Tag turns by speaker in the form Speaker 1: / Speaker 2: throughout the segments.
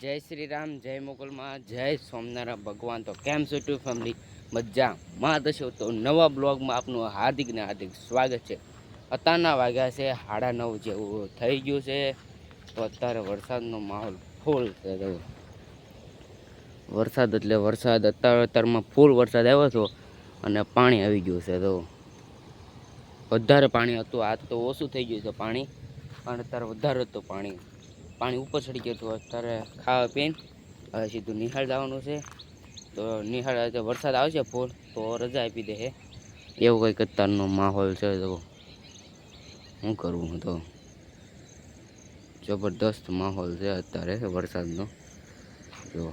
Speaker 1: જય શ્રી રામ, જય મોગલમાં, જય સોમનારાયણ ભગવાન. તો કેમ છો ટુ ફેમિલી? મજામાં દશો તો નવા બ્લોગમાં આપનું હાર્દિક ને હાર્દિક સ્વાગત છે. અત્યારના વાગ્યા છે 9:30 જેવું થઈ ગયું છે. તો અત્યારે વરસાદનો માહોલ ફૂલ છે. વરસાદ એટલે વરસાદ અત્યારમાં ફૂલ વરસાદ આવ્યો હતો અને પાણી આવી ગયું છે. તો વધારે પાણી હતું, આજ તો ઓછું થઈ ગયું છે પાણી, અને અત્યારે વધારે હતું પાણી ઉપર ચડી ગયું હતું. અત્યારે ખાવા પીને હવે સીધું નિહાળ જવાનું છે. તો નિહાળ વરસાદ આવશે ફૂલ તો રજા આપી દે. એવું કંઈક અત્યારનો માહોલ છે. તો શું કરવું, તો જબરદસ્ત માહોલ છે અત્યારે વરસાદનો. જો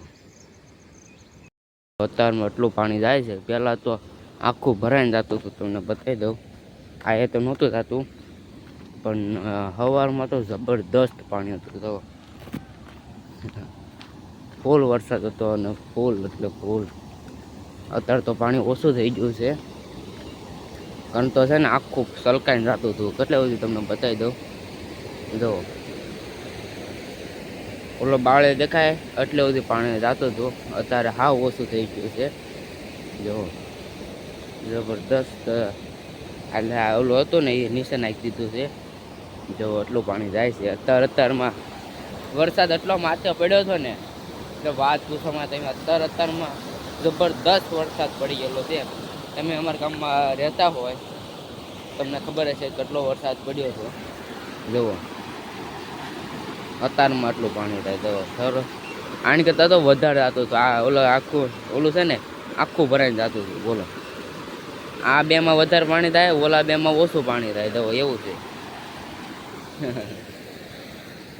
Speaker 1: અત્યારમાં એટલું પાણી જાય છે. પહેલાં તો આખું ભરાઈને જતું હતું, તમને બતાવી દઉં. આ એ તો નહોતું થતું, પણ સવારમાં તો જબરદસ્ત પાણી હતું. તો ફૂલ વરસાદ હતો અને ફૂલ એટલે ફૂલ. અત્યારે તો પાણી ઓછું થઈ ગયું છે, કારણ તો છે ને આખું સલકાઈને જતું હતું. કેટલે સુધી તમને બતાવી દઉં. જો ઓલો બાળે દેખાય એટલે સુધી પાણી જતું હતું. અત્યારે હાવ ઓછું થઈ ગયું છે. જો જબરદસ્ત, એટલે ઓલું હતું ને એ નીચે નાખી દીધું છે. જો એટલું પાણી જાય છે. અત્યારમાં વરસાદ એટલો માથે પડ્યો હતો ને એટલે વાત પૂછવામાં. તમે અત્યારમાં જબરદસ્ત વરસાદ પડી ગયેલો છે. તમે અમારા ગામમાં રહેતા હોય તમને ખબર હશે કેટલો વરસાદ પડ્યો હતો. જુઓ અત્યારમાં આટલું પાણી થાય. તો સરસ આની કરતાં તો વધારે જતું હતું. આ આખું ઓલું છે ને આખું ભરાઈને જતું હતું. બોલો, આ બેમાં વધારે પાણી થાય, ઓલા બેમાં ઓછું પાણી થાય. તો એવું છે.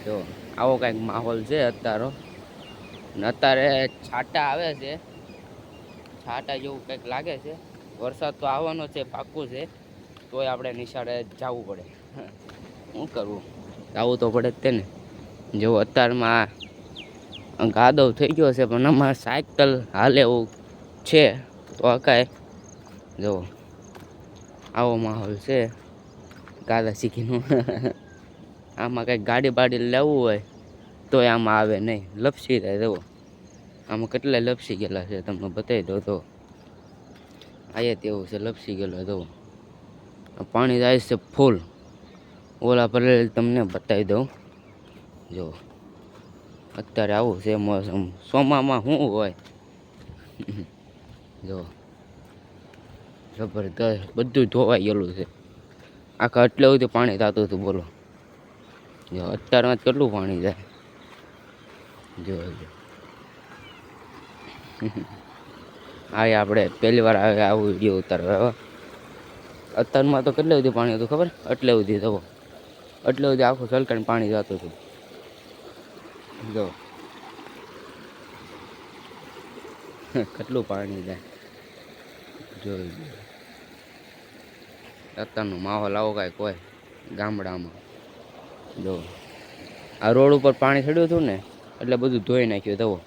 Speaker 1: જો આવો કંઈક માહોલ છે અત્યારો. ને અત્યારે છાંટા આવે છે, છાંટા જેવું કંઈક લાગે છે. વરસાદ તો આવવાનો છે, પાક્કું છે. તોય આપણે નિશાળે જવું પડે. શું કરવું, જવું તો પડે જ તે ને. જો અત્યારમાં ગાદવ થઈ ગયો છે, પણ અમારે સાયકલ હાલે એવું છે તો કાંઈ. જો આવો માહોલ છે ગાદા શીખીનું. આમાં કંઈક ગાડી બાડી લેવું હોય તોય આમાં આવે નહીં, લપસી જાય. જુઓ આમાં કેટલા લપસી ગયેલા છે, તમને બતાવી દો. તો આયે તેવું છે, લપસી ગયેલો. જુઓ પાણી જાય છે ફૂલ. ઓલા ભરેલ તમને બતાવી દઉં. જો અત્યારે આવું છે મોસમ. સોમામાં શું હોય. જો જબરદસ્ત બધું ધોવાઈ ગયેલું છે. આખા એટલે બધું પાણી થતું હતું. બોલો, જો અત્યારમાં કેટલું પાણી જાય. જો આ આપણે પહેલી વાર આવે આવું વિડીયો ઉતારવા. અત્યારમાં તો કેટલું બધું પાણી હતું ખબર, એટલે સુધી જવો એટલે સુધી આખું સલકાઈને પાણી જતું હતું. જો કેટલું પાણી જાય. જોઈ અત્યારનો માહોલ આવો કાંઈક હોય ગામડામાં. જો આ રોડ ઉપર પાણી ચડ્યું હતું ને એટલે બધું ધોઈ નાખ્યું. જુઓ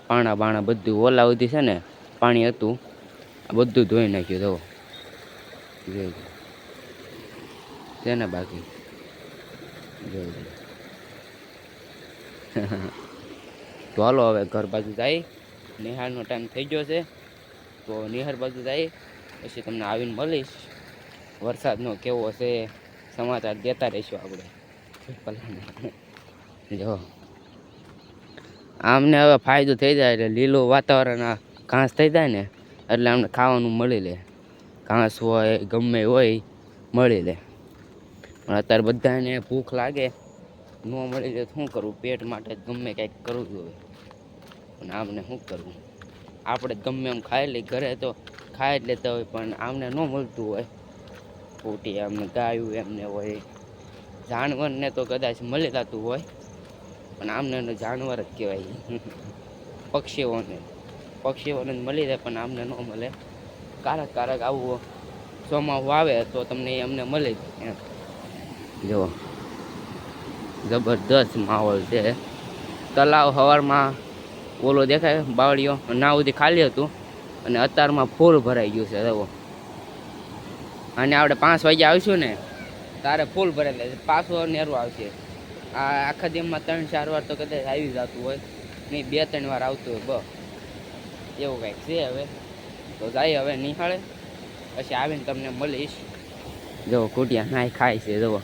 Speaker 1: પાણા બાણા બધું ઓલા સુધી છે ને પાણી હતું, આ બધું ધોઈ નાખ્યું. જુઓ જોઈ છે ને બાકી. જોઈ તો હાલો હવે ઘર બાજુ જાય. નિહાળનો ટાઈમ થઈ ગયો છે, તો નિહાળ બાજુ જાય પછી તમને આવીને મળીશ. વરસાદનો કેવો છે સમાચાર દેતા રહીશું આપણે. જો આમને હવે ફાયદો થઈ જાય, એટલે લીલું વાતાવરણ ઘાસ થઈ જાય ને એટલે અમને ખાવાનું મળી લે. ઘાસ હોય ગમે હોય મળી લે. પણ અત્યારે બધાને ભૂખ લાગે, ન મળી લે શું કરવું? પેટ માટે ગમે કંઈક કરવું જોઈએ. પણ આમને શું કરવું? આપણે ગમે એમ ખાઈ લઈ, ઘરે તો ખાઈ જ લેતા હોય, પણ આમને ન મળતું હોય. ફૂટી એમને ગાયું એમને હોય, જાનવરને તો કદાચ મળી જતું હોય, પણ આમને જાનવર જ કહેવાય. પક્ષીઓને જ મળી જાય, પણ આમને ન મળે. કારક આવું ચોમાસું આવે તો તમને અમને મળી જાય એમ. જો જબરદસ્ત માહોલ છે. તલાવ સવારમાં ઓલો દેખાય બાવળીઓ ના સુધી ખાલી હતું, અને અત્યારમાં ફૂલ ભરાઈ ગયું છે. જુઓ અને આપણે 5 વાગે આવીશું ને તારે ફૂલ ભરેલા છે. પાછો નેરું આવશે. આ આખા દિવસમાં 3-4 વાર તો કદાચ આવી જતું હોય. નહીં 2-3 વાર આવતું હોય બસ એવું કંઈક છે. હવે તો જાય હવે નિહાળે, પછી આવીને તમને મળીશ. જો કુટિયા નાય ખાય છે, જો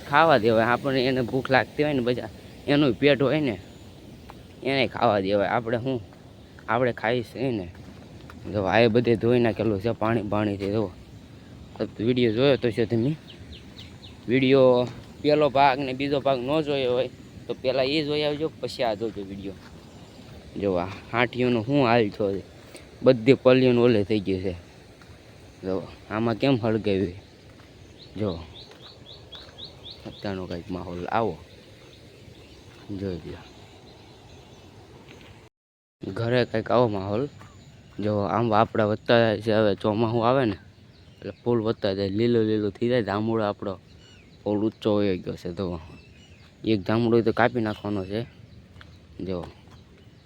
Speaker 1: ખાવા દેવાય આપણને. એને ભૂખ લાગતી હોય ને બધા એનું પેટ હોય ને એને ખાવા દેવાય. આપણે શું આપણે ખાઈશ ને. જો આ બધે ધોઈ નાખેલું છે, પાણી છે. જો વિડીયો જોયો તો છે તમે, વિડીયો પહેલો ભાગ ને બીજો ભાગ ન જોયો હોય તો પહેલાં એ જોઈ આવજો, પછી આ જોજો વિડીયો. જો આ હાંઠીઓનો શું હાલ છો, બધી પલ્લીઓનું ઓલે થઈ ગયું છે. જો આમાં કેમ હળગાવી, જો અત્યારનો કંઈક માહોલ આવો જોઈ લો. ઘરે કંઈક આવો માહોલ. જો આમ આપણા વધતા જાય છે. હવે ચોમાસું આવે ને એટલે ફૂલ વધતા જાય, લીલું થઈ જાય. જાંબુડો આપણો ફૂલ ઊંચો હોઈ ગયો છે. તો એક જાંબુડો તો કાપી નાખવાનો છે. જો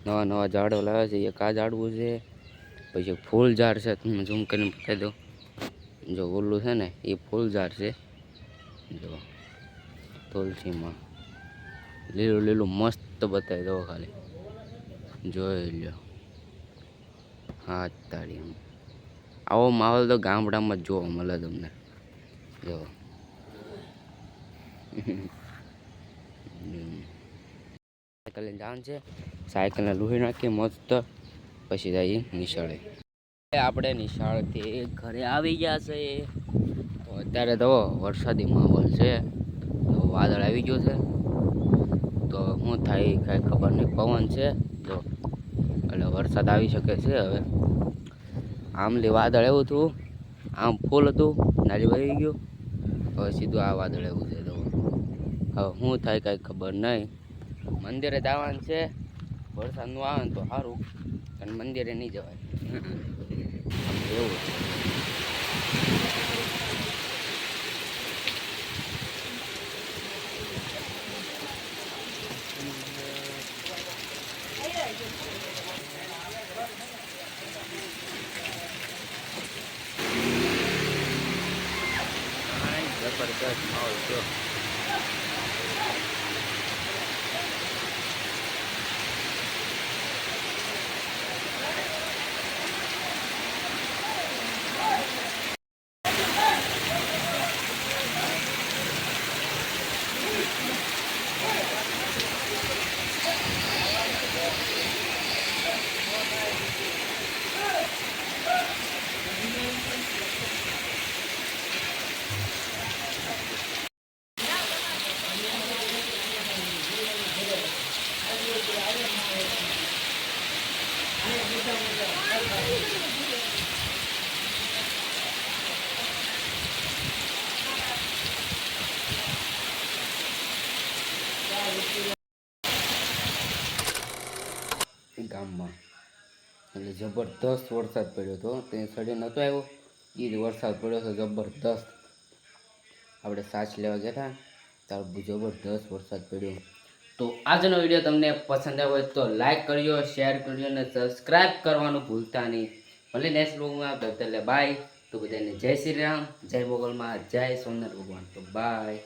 Speaker 1: નવા ઝાડો લાવે છે. એક આ ઝાડવું છે, પછી ફૂલ ઝાડ છે. તમે ઝૂમ કરીને બતાવી દો. જો ઓલું છે ને એ ફૂલ ઝાડ છે. જો તુલસીમાં લીલું મસ્ત બતાવી દો ખાલી જોઈ લો. હા તાળી આવો માહોલ તો ગામડામાં જ જોવા મળે તમને. જો સાયકલ જવાનું છે, સાયકલને લૂહી નાખીએ મસ્ત, પછી જઈએ નિશાળે. આપણે નિશાળથી ઘરે આવી ગયા છે. તો અત્યારે તો વરસાદી માહોલ છે. તો વાદળ આવી ગયો છે. તો શું થાય કાંઈ ખબર નહીં. પવન છે જો, એટલે વરસાદ આવી શકે છે. હવે આમલી વાદળ એવું હતું, આમ ફૂલ હતું, નાલી વહી ગયું. હવે સીધું આ વાદળ એવું છે. તો હવે શું થાય કાંઈ ખબર નહીં. મંદિરે જવાનું છે. વરસાદનું આવે ને તો સારું, પણ મંદિરે નહીં જવાય એવું છે. જબરદસ્ત માહોલ છે. ગામમાં એટલે જબરદસ્ત વરસાદ પડ્યો હતો. તે સડે નહોતો આવ્યો એ જ વરસાદ પડ્યો હતો જબરદસ્ત. આપણે સાચ લેવા ગયા હતા ત્યારે જબરદસ્ત વરસાદ પડ્યો. તો આજનો વિડીયો તમને પસંદ આવ્યો હોય તો લાઈક કરજો, શેર કરજો અને સબસ્ક્રાઈબ કરવાનું ભૂલતા નહીં. ભલે નેક્સ્ટ બ્લોગમાં એટલે બાય. તો બધાને જય શ્રી રામ, જય મોગલમાં, જય સોમનાથ ભગવાન. તો બાય.